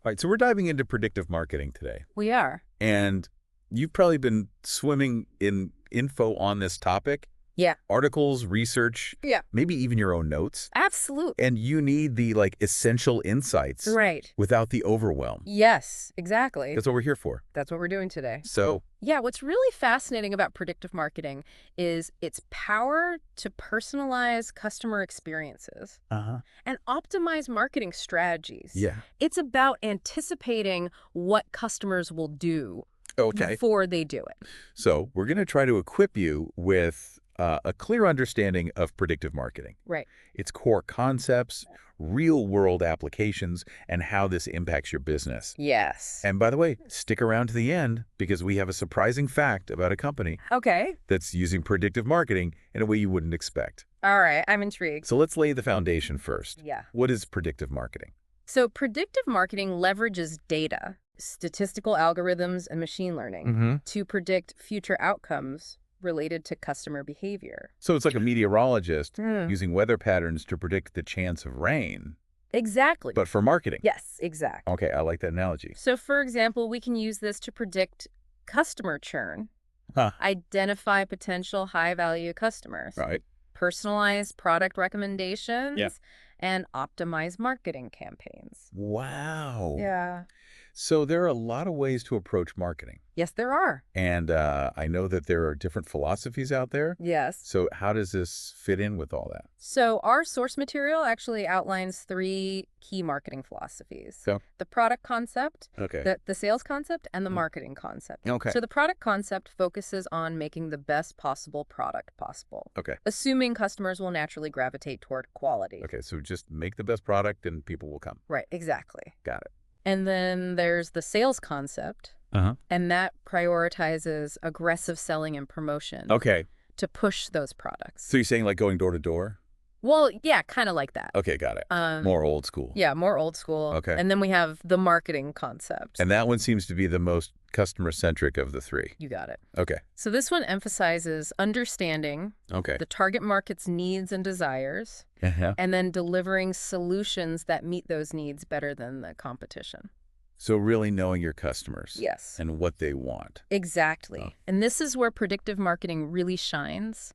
All right, so we're diving into predictive marketing today. We are. And you've probably been swimming in info on this topic. Yeah. Articles, research, Yeah. maybe even your own notes. Absolutely. And you need the essential insights Right. without the overwhelm. Yes, exactly. That's what we're here for. That's what we're doing today. So, Yeah, what's really fascinating about predictive marketing is its power to personalize customer experiences and optimize marketing strategies. yeah. It's about anticipating what customers will do Okay. before they do it. So we're going to try to equip you with a clear understanding of predictive marketing, Right. its core concepts, real-world applications, and how this impacts your business. Yes. And by the way, stick around to the end because we have a surprising fact about a company Okay. that's using predictive marketing in a way you wouldn't expect. All right. I'm intrigued. So let's lay the foundation first. Yeah. What is predictive marketing? So predictive marketing leverages data, statistical algorithms, and machine learning to predict future outcomes related to customer behavior. So it's like a meteorologist Hmm. using weather patterns to predict the chance of rain, Exactly. but for marketing. Yes, exactly. Okay, I like that analogy. So, for example, we can use this to predict customer churn, Huh. identify potential high-value customers, Right. personalize product recommendations, Yeah. and optimize marketing campaigns. Wow. Yeah. So there are a lot of ways to approach marketing. Yes, there are. And I know that there are different philosophies out there. Yes. So how does this fit in with all that? So our source material actually outlines 3 key marketing philosophies. So? The product concept, Okay. the sales concept, and the marketing concept. Okay. So the product concept focuses on making the best possible product possible, Okay. assuming customers will naturally gravitate toward quality. Okay, so just make the best product and people will come. Right, exactly. Got it. And then there's the sales concept, and that prioritizes aggressive selling and promotion Okay. to push those products. So you're saying like going door to door? Well, yeah, kind of like that. Okay, got it. Um, More old school. Yeah, more old school. Okay. And then we have the marketing concept. And that one seems to be the most customer-centric of the 3. You got it. Okay. So this one emphasizes understanding Okay. the target market's needs and desires, and then delivering solutions that meet those needs better than the competition. So really knowing your customers. Yes. And what they want. Exactly. Oh. And this is where predictive marketing really shines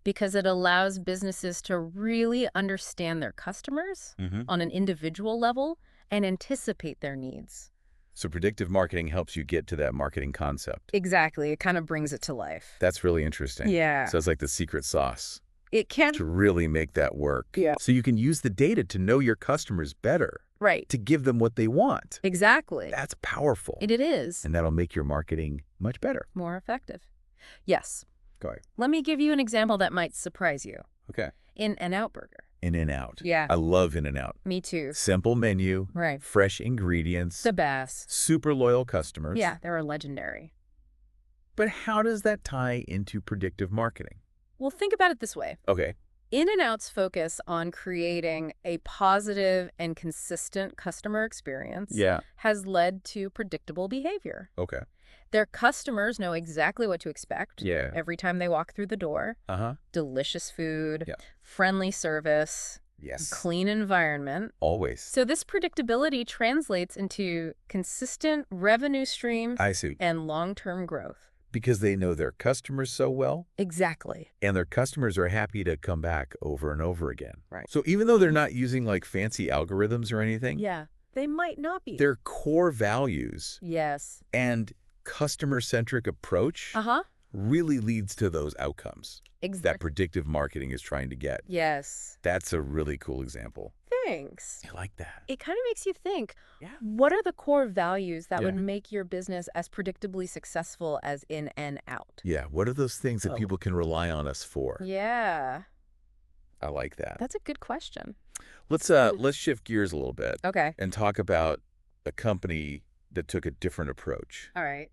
because it allows businesses to really understand their customers on an individual level and anticipate their needs. So predictive marketing helps you get to that marketing concept. Exactly. It kind of brings it to life. That's really interesting. Yeah. So it's like the secret sauce It can. to really make that work. Yeah. So you can use the data to know your customers better, Right. to give them what they want. Exactly. That's powerful. It is. And that'll make your marketing much better. More effective. Yes. Go ahead. Let me give you an example that might surprise you. Okay. In-N-Out Burger. In-N-Out. Yeah. I love In-N-Out. Me too. Simple menu, Right. fresh ingredients, The best. super loyal customers. Yeah, they're legendary. But how does that tie into predictive marketing? Well, think about it this way. Okay. In-N-Out's focus on creating a positive and consistent customer experience Yeah. has led to predictable behavior. Okay. Their customers know exactly what to expect Yeah. every time they walk through the door. Uh-huh. Delicious food, Yeah. friendly service, Yes. clean environment. Always. So this predictability translates into consistent revenue streams I see. and long-term growth. Because they know their customers so well, Exactly. and their customers are happy to come back over and over again. Right. So even though they're not using fancy algorithms or anything, Yeah, they might not be. their core values Yes. and customer-centric approach Uh-huh. really leads to those outcomes that Exactly. predictive marketing is trying to get. Yes. That's a really cool example. Thanks. I like that. It kind of makes you think, Yeah. what are the core values that Yeah. would make your business as predictably successful as In-N-Out? Yeah, what are those things that Oh. people can rely on us for? Yeah, I like that. that's a good question. Let's shift gears a little bit Okay. and talk about a company that took a different approach. All right.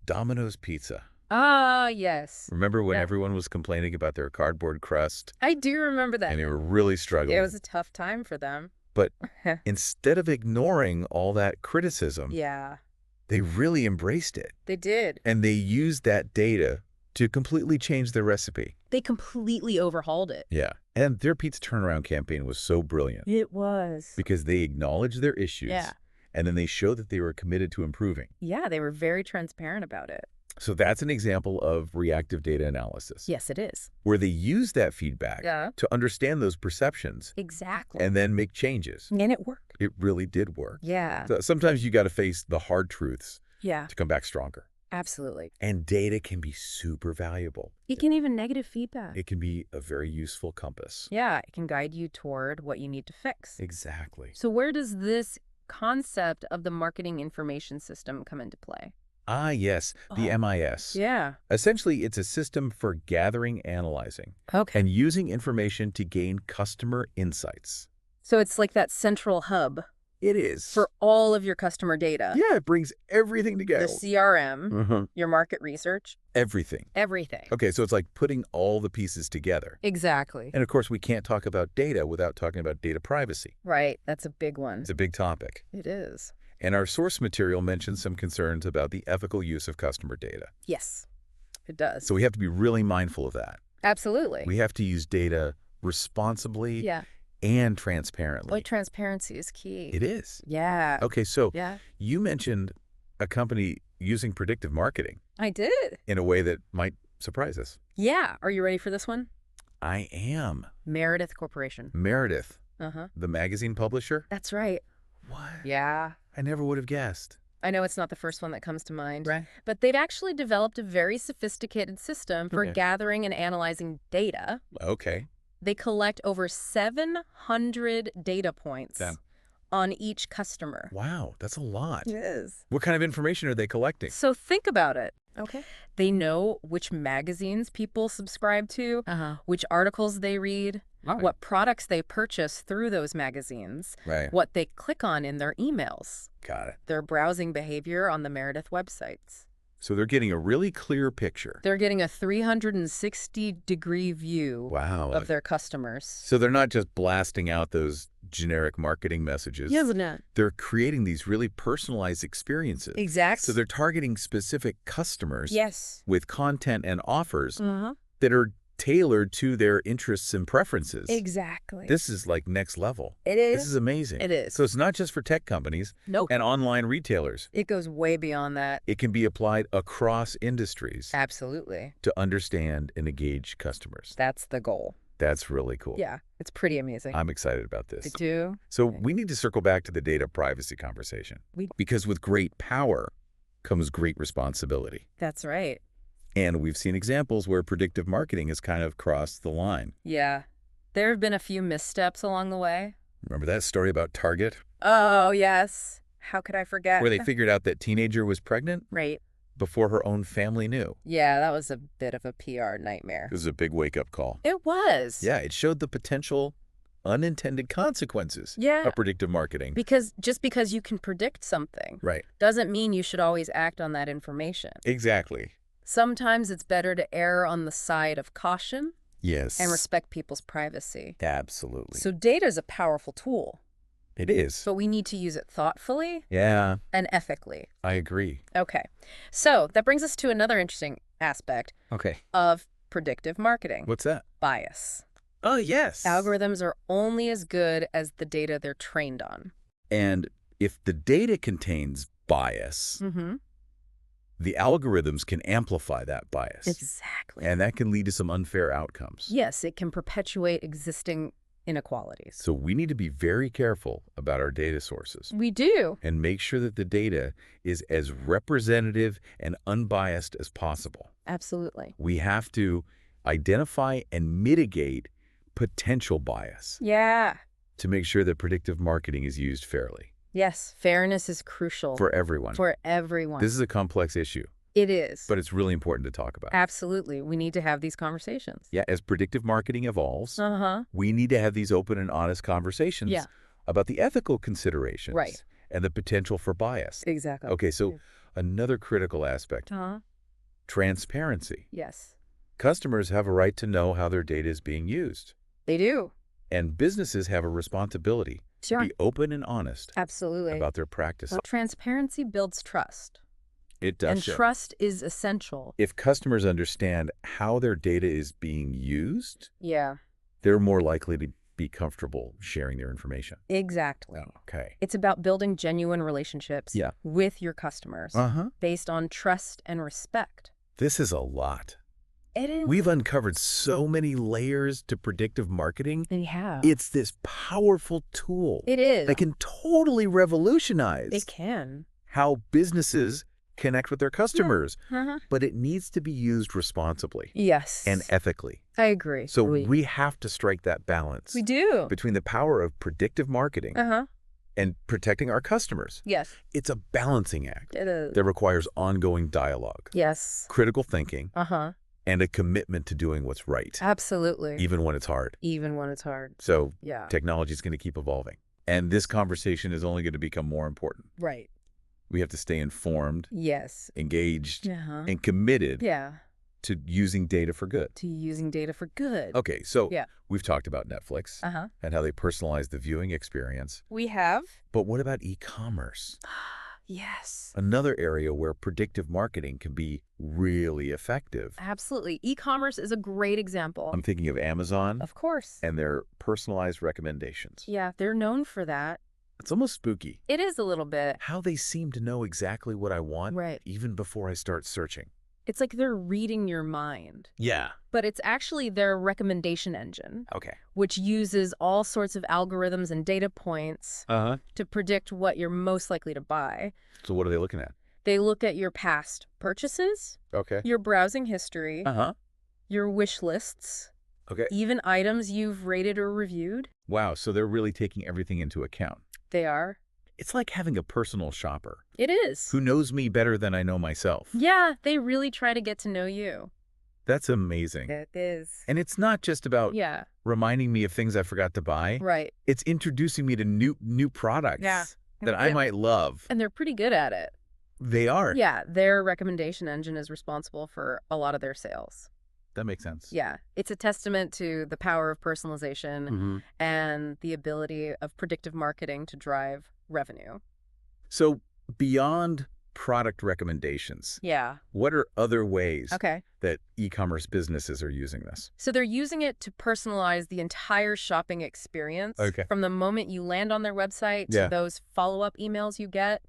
Domino's Pizza. Ah, yes. Remember when Yeah. everyone was complaining about their cardboard crust I do remember that. and they were really struggling? It was a tough time for them. But instead of ignoring all that criticism, Yeah, they really embraced it. they did. And they used that data to completely change their recipe. They completely overhauled it. Yeah. And their pizza turnaround campaign was so brilliant It was. because they acknowledged their issues Yeah. and then they show that they were committed to improving. Yeah, they were very transparent about it. So that's an example of reactive data analysis, Yes, it is. where they use that feedback Yeah. to understand those perceptions Exactly. and then make changes. And it worked. It really did work. Yeah. So sometimes you got to face the hard truths Yeah, to come back stronger. absolutely. And data can be super valuable. It can even negative feedback. It can be a very useful compass. Yeah, it can guide you toward what you need to fix. Exactly. So where does this concept of the marketing information system come into play? Ah, yes, the Oh, MIS. yeah. Essentially, it's a system for gathering, analyzing, Okay. and using information to gain customer insights. So it's like that central hub It is. for all of your customer data. Yeah, it brings everything together. The CRM, Mhm. your market research, Everything. everything. Okay, so it's like putting all the pieces together. Exactly. And of course, we can't talk about data without talking about data privacy. Right. That's a big one. It's a big topic. It is. And our source material mentions some concerns about the ethical use of customer data. Yes, it does. So we have to be really mindful of that. Absolutely. We have to use data responsibly Yeah. and transparently. Boy, transparency is key. It is. Yeah. Okay, so Yeah. you mentioned a company using predictive marketing I did. in a way that might surprise us. Yeah. Are you ready for this one? I am. Meredith Corporation. Meredith, Uh-huh. the magazine publisher? That's right. What? Yeah. I never would have guessed. I know it's not the first one that comes to mind. Right. But they've actually developed a very sophisticated system for Okay. gathering and analyzing data. Okay. They collect over 700 data points Damn. on each customer. Wow, that's a lot. Yes. What kind of information are they collecting? So think about it. Okay. They know which magazines people subscribe to, Uh-huh. which articles they read, Right. what products they purchase through those magazines, Right. what they click on in their emails, Got it. their browsing behavior on the Meredith websites. So they're getting a really clear picture. They're getting a 360-degree view Wow. of their customers. So they're not just blasting out those generic marketing messages. Yeah, isn't it? They're creating these really personalized experiences. Exactly. So they're targeting specific customers Yes. with content and offers Uh-huh. that are tailored to their interests and preferences. Exactly. This is like next level. It This is. is amazing. It is. So it's not just for tech companies Nope. and online retailers. It goes way beyond that. It can be applied across industries Absolutely. to understand and engage customers. That's the goal. That's really cool. Yeah. It's pretty amazing. I'm excited about They this. do. So we need to circle back to the data privacy conversation. Because with great power comes great responsibility. That's right. And we've seen examples where predictive marketing has kind of crossed the line. Yeah. There have been a few missteps along the way. Remember that story about Target? Oh, yes. How could I forget? Where they figured out that teenager was pregnant Right. before her own family knew. Yeah, that was a bit of a PR nightmare. It was a big wake-up call. It was. Yeah, it showed the potential unintended consequences Yeah. of predictive marketing. Because just because you can predict something Right. doesn't mean you should always act on that information. Exactly. Sometimes it's better to err on the side of caution Yes. and respect people's privacy. Absolutely. So data is a powerful tool, It is. but we need to use it thoughtfully Yeah, and ethically. I agree. Okay. So that brings us to another interesting aspect Okay. of predictive marketing. What's that? Bias. Oh, yes. Algorithms are only as good as the data they're trained on. And if the data contains bias, Mm-hmm. the algorithms can amplify that bias. Exactly. And that can lead to some unfair outcomes. Yes, it can perpetuate existing inequalities. So we need to be very careful about our data sources We do. and make sure that the data is as representative and unbiased as possible. Absolutely. We have to identify and mitigate potential bias Yeah. to make sure that predictive marketing is used fairly Yes, fairness is crucial for everyone. for everyone. This is a complex issue, It is. but it's really important to talk about. Absolutely. We need to have these conversations. Yeah, as predictive marketing evolves, Uh-huh. we need to have these open and honest conversations Yeah. about the ethical considerations Right. and the potential for bias. Exactly. Okay, so another critical aspect, Uh-huh. transparency. Yes. Customers have a right to know how their data is being used, They do. and businesses have a responsibility Sure. to be open and honest Absolutely. about their practices. Transparency builds trust. It does And show. trust is essential. If customers understand how their data is being used, Yeah. they're more likely be comfortable sharing their information. Exactly. Okay. It's about building genuine relationships with your customers based on trust and respect. This is a lot. It is. We've uncovered so many layers to predictive marketing. We have. It's this powerful tool. It is. That can totally revolutionize It can. how businesses connect with their customers. Yeah. But it needs to be used responsibly. Yes. And ethically. I agree. So we have to strike that balance. We do. Between the power of predictive marketing and protecting our customers. Yes. It's a balancing act. It is. That requires ongoing dialogue. Yes. Critical thinking. And a commitment to doing what's right. Absolutely. Even when it's hard. Even when it's hard. So technology is going to keep evolving. And this conversation is only going to become more important. Right. We have to stay informed. Yes. Engaged. And committed. To using data for good. To using data for good. Okay, so we've talked about Netflix and how they personalize the viewing experience. We have. But what about e-commerce? Yes. Another area where predictive marketing can be really effective. Absolutely. E-commerce is a great example. I'm thinking of Amazon. Of course. And their personalized recommendations. Yeah, they're known for that. It's almost spooky. It is a little bit. How they seem to know exactly what I want even before I start searching. It's like they're reading your mind. Yeah. But it's actually their recommendation engine. Okay. Which uses all sorts of algorithms and data points to predict what you're most likely to buy. So what are they looking at? They look at your past purchases, your browsing history, your wish lists, even items you've rated or reviewed. Wow, so they're really taking everything into account. They are. It's like having a personal shopper. It is. Who knows me better than I know myself. Yeah, they really try to get to know you. That's amazing. It is. And it's not just about reminding me of things I forgot to buy. Right. It's introducing me to new products that I might love. And they're pretty good at it. They are. Yeah, their recommendation engine is responsible for a lot of their sales. That makes sense. Yeah. It's a testament to the power of personalization and the ability of predictive marketing to drive revenue. So beyond product recommendations, what are other ways that e-commerce businesses are using this? So they're using it to personalize the entire shopping experience from the moment you land on their website to those follow-up emails you get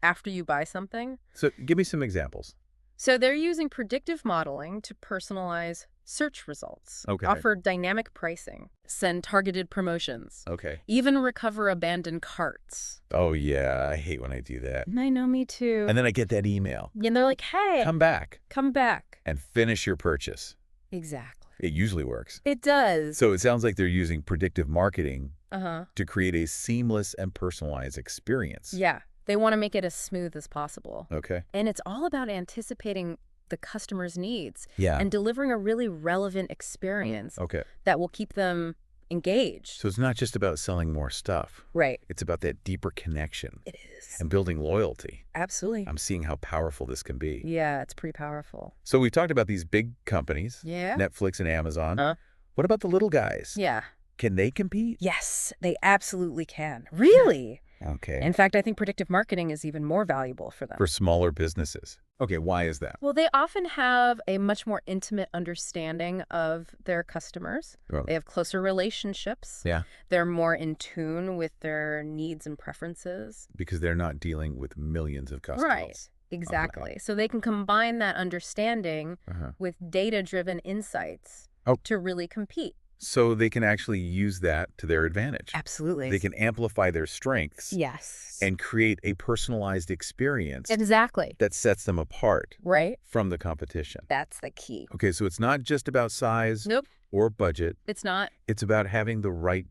after you buy something. So give me some examples. So they're using predictive modeling to personalize search results, offer dynamic pricing, send targeted promotions, even recover abandoned carts. Oh, yeah. I hate when I do that. I know, me too. And then I get that email. And they're like, hey. Come back. Come back. And finish your purchase. Exactly. It usually works. It does. So it sounds like they're using predictive marketing to create a seamless and personalized experience. Yeah. They want to make it as smooth as possible. Okay. And it's all about anticipating the customer's needs and delivering a really relevant experience that will keep them engaged. So it's not just about selling more stuff. Right. It's about that deeper connection. It is. And building loyalty. Absolutely. I'm seeing how powerful this can be. Yeah, it's pretty powerful. So we talked about these big companies, Netflix and Amazon. What about the little guys? Yeah. Can they compete? Yes, they absolutely can. Really? Okay. In fact, I think predictive marketing is even more valuable for them. For smaller businesses. Okay, why is that? Well, they often have a much more intimate understanding of their customers. They have closer relationships. Yeah. They're more in tune with their needs and preferences. Because they're not dealing with millions of customers. Right. Exactly. So they can combine that understanding with data-driven insights to really compete. So they can actually use that to their advantage. Absolutely. They can amplify their strengths. Yes. And create a personalized experience. Exactly. That sets them apart. Right. From the competition. That's the key. Okay, so it's not just about size. Nope. Or budget. It's not. It's about having the right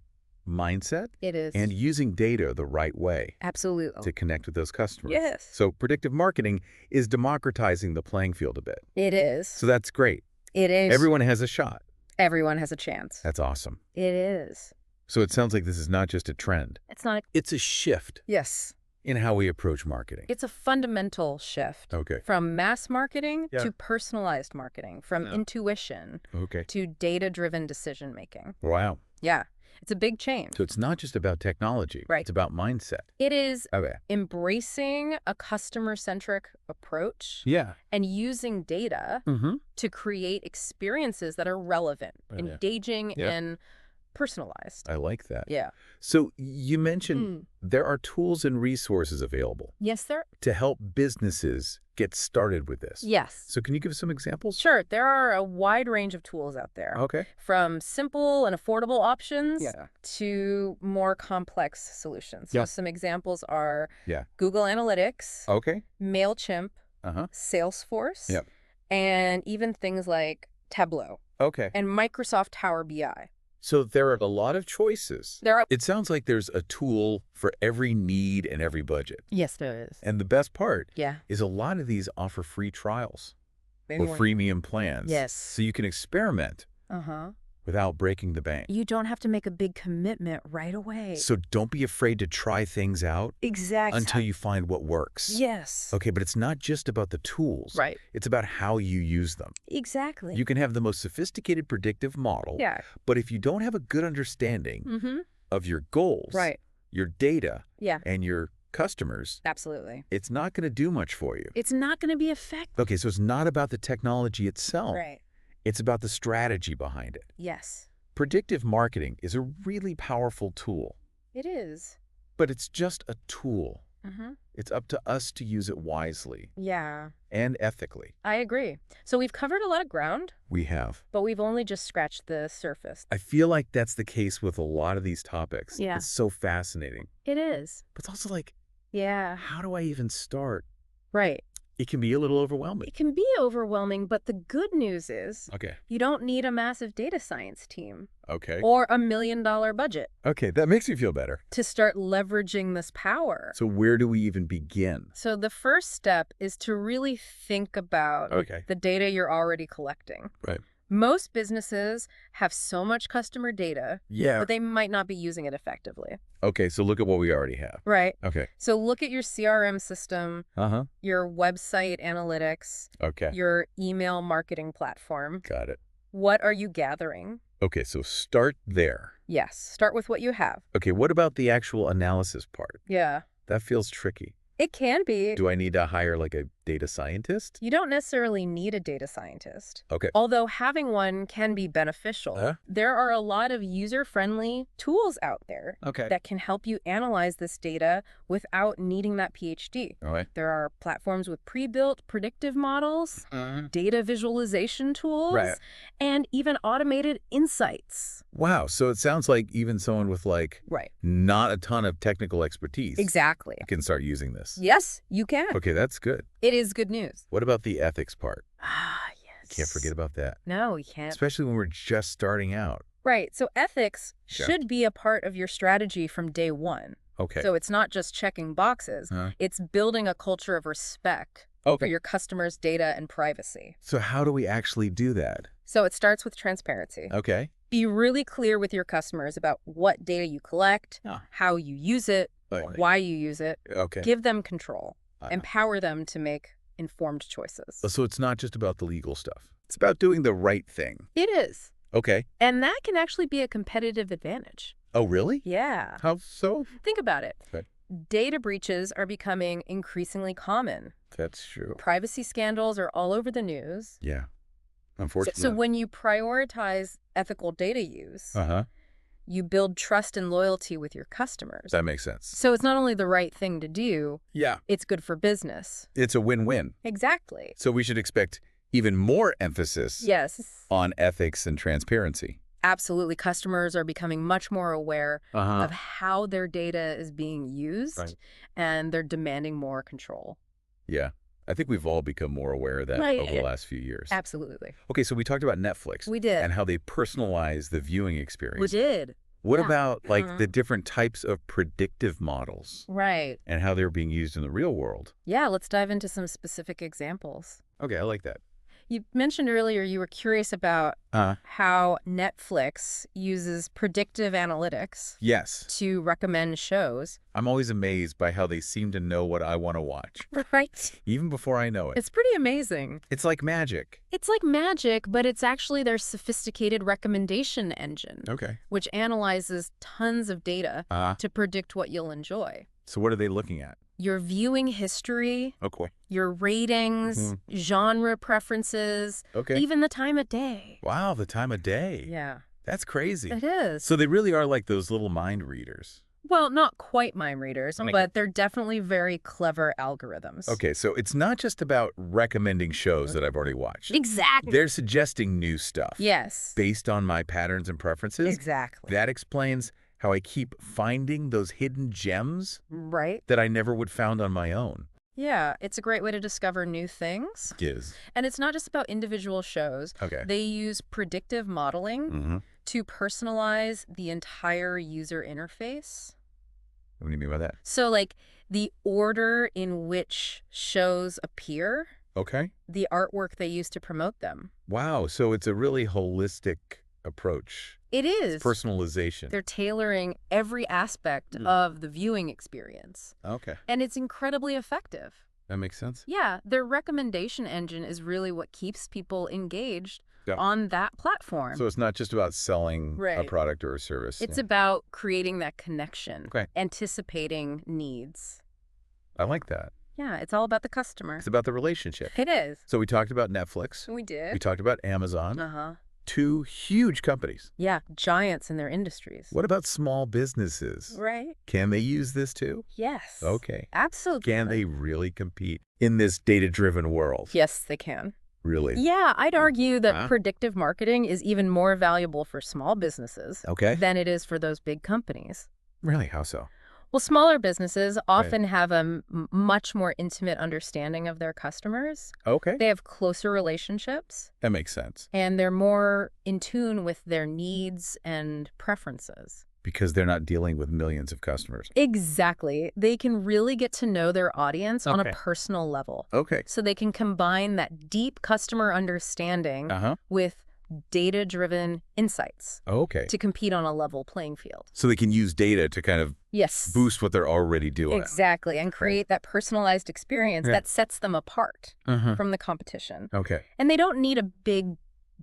mindset. It is. And using data the right way. Absolutely. To connect with those customers. Yes. So predictive marketing is democratizing the playing field a bit. It is. So that's great. It is. Everyone has a shot. Everyone has a chance. That's awesome. It is. So it sounds like this is not just a trend. It's not. It's a shift. Yes. In how we approach marketing. It's a fundamental shift. Okay. From mass marketing to personalized marketing, from intuition to data-driven decision-making. Wow. Yeah. It's a big change. So it's not just about technology. Right. It's about mindset. It is embracing a customer-centric approach. Yeah. And using data to create experiences that are relevant, engaging, and personalized. I like that. Yeah. So you mentioned there are tools and resources available. Yes, sir. To help businesses get started with this. Yes. So can you give some examples? Sure. There are a wide range of tools out there. Okay. From simple and affordable options to more complex solutions. So some examples are Google Analytics, MailChimp, Salesforce, and even things like Tableau. And Microsoft Power BI. So there are a lot of choices. It sounds like there's a tool for every need and every budget. Yes, there is. And the best part is a lot of these offer free trials or freemium plans. Yes. So you can experiment without breaking the bank. You don't have to make a big commitment right away. So don't be afraid to try things out until you find what works. Yes. Okay, but it's not just about the tools. Right. It's about how you use them. Exactly. You can have the most sophisticated predictive model, but if you don't have a good understanding of your goals, your data, and your customers, it's not going to do much for you. It's not going to be effective. Okay, so it's not about the technology itself. Right. It's about the strategy behind it. Yes. Predictive marketing is a really powerful tool. It is. But it's just a tool. It's up to us to use it wisely. Yeah. And ethically. I agree. So we've covered a lot of ground. We have. But we've only just scratched the surface. I feel like that's the case with a lot of these topics. Yeah. It's so fascinating. It is. But it's also like, how do I even start? Right. It can be a little overwhelming. It can be overwhelming, but the good news is you don't need a massive data science team or $1 million budget. Okay, that makes me feel better. To start leveraging this power. So where do we even begin? So the first step is to really think about the data you're already collecting. Right. Most businesses have so much customer data, but they might not be using it effectively. Okay, so look at what we already have. Right. Okay. So look at your CRM system, your website analytics, your email marketing platform. Got it. What are you gathering? Okay, so start there. Yes, start with what you have. Okay, what about the actual analysis part? Yeah. That feels tricky. It can be. Do I need to hire like a data scientist? You don't necessarily need a data scientist. Okay. Although having one can be beneficial. There are a lot of user-friendly tools out there that can help you analyze this data without needing that PhD. There are platforms with pre-built predictive models, data visualization tools, and even automated insights. Wow. So it sounds like even someone with like not a ton of technical expertise can start using this. Yes, you can. Okay, that's good. It is good news. What about the ethics part? Yes. Can't forget about that. No, we can't. Especially when we're just starting out. Right. So ethics should be a part of your strategy from day one. Okay. So it's not just checking boxes. It's building a culture of respect for your customers' data and privacy. So how do we actually do that? So it starts with transparency. Okay. Be really clear with your customers about what data you collect, how you use it, why you use it. Okay. Give them control. Empower them to make informed choices. So it's not just about the legal stuff. It's about doing the right thing. It is. Okay. And that can actually be a competitive advantage. Oh, really? Yeah. How so? Think about it. Data breaches are becoming increasingly common. That's true. Privacy scandals are all over the news. Yeah. Unfortunately. So when you prioritize ethical data use, you build trust and loyalty with your customers. That makes sense. So it's not only the right thing to do, it's good for business. It's a win-win. Exactly. So we should expect even more emphasis on ethics and transparency. Absolutely. Customers are becoming much more aware of how their data is being used, and they're demanding more control. Yeah. I think we've all become more aware of that over the last few years. Absolutely. Okay, so we talked about Netflix. We did. And how they personalize the viewing experience. We did. What about like the different types of predictive models? Right. And how they're being used in the real world? Yeah, let's dive into some specific examples. Okay, I like that. You mentioned earlier you were curious about how Netflix uses predictive analytics to recommend shows. I'm always amazed by how they seem to know what I want to watch. Right. Even before I know it. It's pretty amazing. It's like magic. It's like magic, but it's actually their sophisticated recommendation engine. Which analyzes tons of data to predict what you'll enjoy. So what are they looking at? Your viewing history, your ratings, genre preferences, even the time of day. Wow, the time of day. Yeah. That's crazy. It is. So they really are like those little mind readers. Well, not quite mind readers, but they're definitely very clever algorithms. Okay, so it's not just about recommending shows that I've already watched. Exactly. They're suggesting new stuff. Yes. Based on my patterns and preferences. Exactly. That explains how I keep finding those hidden gems that I never would found on my own. Yeah, it's a great way to discover new things. Yes. And it's not just about individual shows. Okay. They use predictive modeling to personalize the entire user interface. What do you mean by that? So, like, the order in which shows appear. Okay. The artwork they use to promote them. Wow, so it's a really holistic approach. It is. It's personalization. They're tailoring every aspect of the viewing experience. Okay. And it's incredibly effective. That makes sense. Yeah, their recommendation engine is really what keeps people engaged on that platform. So it's not just about selling a product or a service. It's about creating that connection, anticipating needs. I like that. Yeah, it's all about the customer. It's about the relationship. It is. So we talked about Netflix. We did. We talked about Amazon. Two huge companies. Yeah, giants in their industries. What about small businesses? Right. Can they use this too? Yes. Okay. Absolutely. Can they really compete in this data-driven world? Yes, they can. Really? Yeah, I'd argue that predictive marketing is even more valuable for small businesses than it is for those big companies. Really? How so? Well, smaller businesses often have a much more intimate understanding of their customers. Okay. They have closer relationships. That makes sense. And they're more in tune with their needs and preferences. Because they're not dealing with millions of customers. Exactly. They can really get to know their audience on a personal level. Okay. So they can combine that deep customer understanding with data-driven insights to compete on a level playing field. So they can use data to kind of boost what they're already doing. Exactly, and create that personalized experience that sets them apart from the competition. Okay. And they don't need a big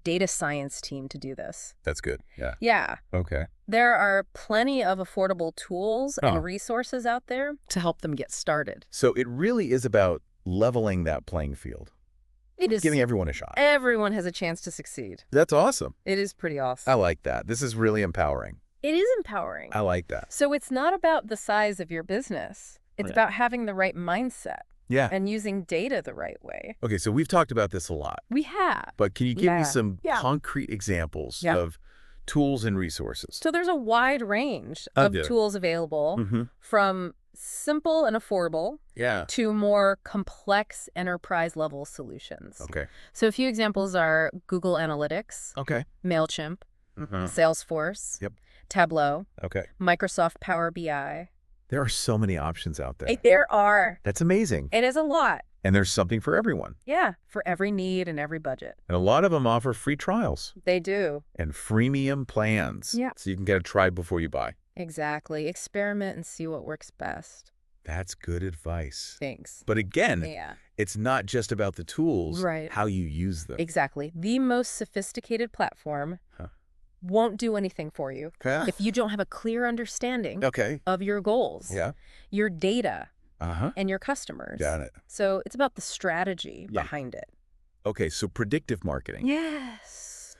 data science team to do this. That's good. Yeah. Yeah. Okay. There are plenty of affordable tools and resources out there to help them get started. So it really is about leveling that playing field. It is giving everyone a shot. Everyone has a chance to succeed. That's awesome. It is pretty awesome. I like that. This is really empowering. It is empowering. I like that. So it's not about the size of your business. It's about having the right mindset. Yeah. And using data the right way. Okay, so we've talked about this a lot. We have. But can you give me some concrete examples of tools and resources? So there's a wide range of tools available from simple and affordable to more complex enterprise-level solutions. Okay. So a few examples are Google Analytics, MailChimp, Salesforce, Tableau, Microsoft Power BI. There are so many options out there. There are. That's amazing. It is a lot. And there's something for everyone. Yeah, for every need and every budget. And a lot of them offer free trials. They do. And freemium plans. Yeah. So you can get a try before you buy. Exactly. Experiment and see what works best. That's good advice. Thanks. But again, it's not just about the tools, how you use them. Exactly. The most sophisticated platform won't do anything for you if you don't have a clear understanding of your goals, your data, and your customers. Got it. So it's about the strategy behind it. Okay, so predictive marketing. Yes.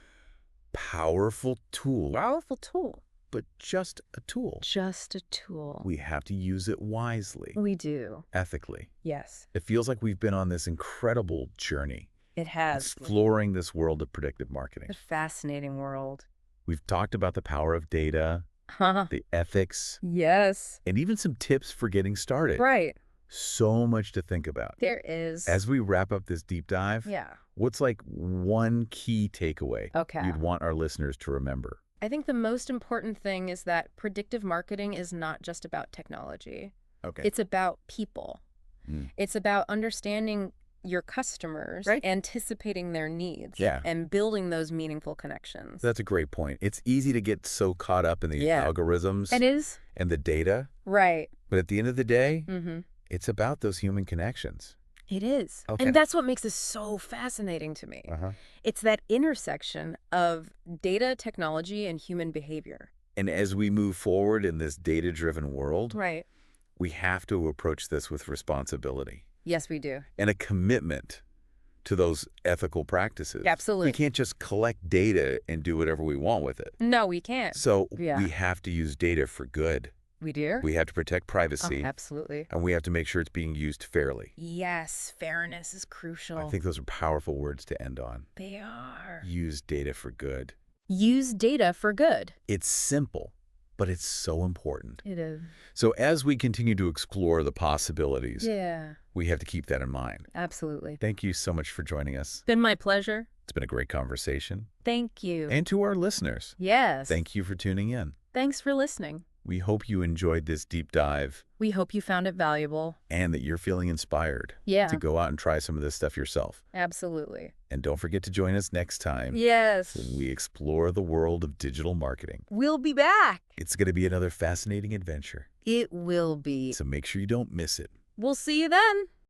Powerful tool. Powerful tool. But just a tool. Just a tool. We have to use it wisely. We do. Ethically. Yes. It feels like we've been on this incredible journey. It has. Exploring this world of predictive marketing. A fascinating world. We've talked about the power of data, the ethics. Yes. And even some tips for getting started. Right. So much to think about. There is. As we wrap up this deep dive, what's like one key takeaway you'd want our listeners to remember? I think the most important thing is that predictive marketing is not just about technology. Okay. It's about people. It's about understanding your customers, anticipating their needs, and building those meaningful connections. That's a great point. It's easy to get so caught up in the algorithms it is. And the data. Right. But at the end of the day, it's about those human connections. It is. And that's what makes this so fascinating to me. It's that intersection of data, technology, and human behavior. And as we move forward in this data-driven world, we have to approach this with responsibility. Yes, we do. And a commitment to those ethical practices. Absolutely. We can't just collect data and do whatever we want with it. No, we can't. So we have to use data for good. We do? We have to protect privacy. Oh, absolutely. And we have to make sure it's being used fairly. Yes, fairness is crucial. I think those are powerful words to end on. They are. Use data for good. Use data for good. It's simple, but it's so important. It is. So as we continue to explore the possibilities, yeah, we have to keep that in mind. Absolutely. Thank you so much for joining us. Been my pleasure. It's been a great conversation. Thank you. And to our listeners. Yes. Thank you for tuning in. Thanks for listening. We hope you enjoyed this deep dive. We hope you found it valuable. And that you're feeling inspired to go out and try some of this stuff yourself. Absolutely. And don't forget to join us next time. Yes. When we explore the world of digital marketing. We'll be back. It's going to be another fascinating adventure. It will be. So make sure you don't miss it. We'll see you then.